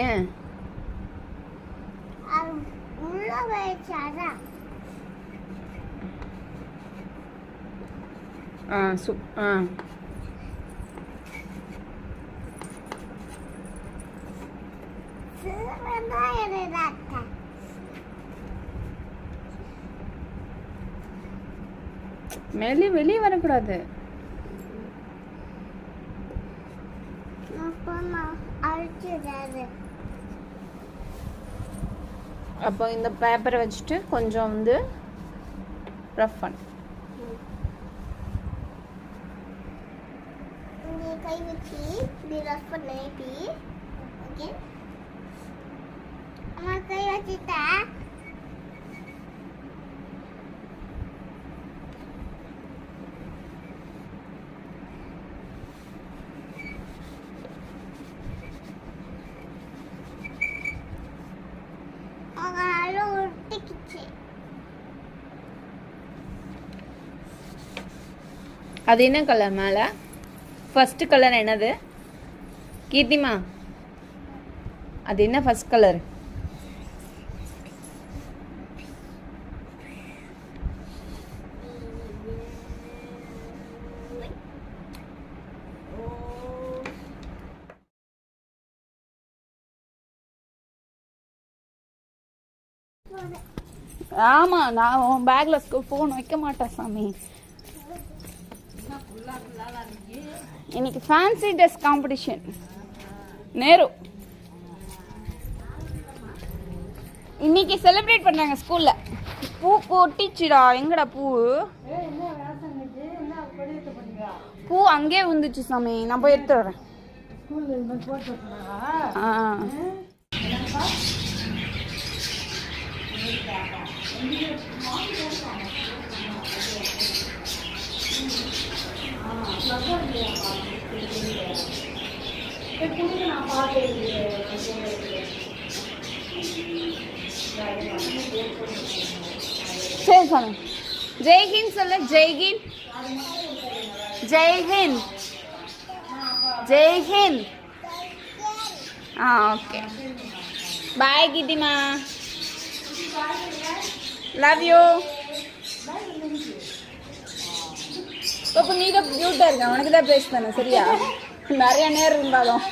ஏன் வெளியே வரக்கூடாது. அப்போ இந்த பேப்பரை வச்சுட்டு கொஞ்சம் வந்து ரஃப் பண்ணு. கை வச்சு இப்படி ரஃப் பண்ணு. இப்படி ஓகே. அம்மா கை வச்சுட்டா அது என்ன கலர் மேலே? ஃபர்ஸ்ட் கலர் என்னது கீர்த்திமா? அது என்ன ஃபர்ஸ்ட் கலர்? ஆமாம், நான் உன் பேக்கில் ஃபோன் வைக்க மாட்டேன் சாமி. இன்னைக்கு ஃபேன்சி ட்ரெஸ் காம்படிஷன் நேரு இன்னைக்கு செலிப்ரேட் பண்ணாங்க ஸ்கூல்ல. பூ கொட்டிச்சுடா. எங்கடா பூ? பூ அங்கே வந்துச்சு சாமி. நான் போய் எடுத்து வரேன். சரி சாமி. ஜெய்ஹிந்த் சொல்லு. ஜெய்ஹிந்த். ஜெய்ஹிந்த். ஜெய்ஹிந்த். ஓகே. பாய் கீர்த்திமா. Love you. இப்போ நீ தான் க்யூட்டாக இருக்க. உனக்கு தான் பேச தானே சரியா? நிறைய நேரம் இருந்தாலும்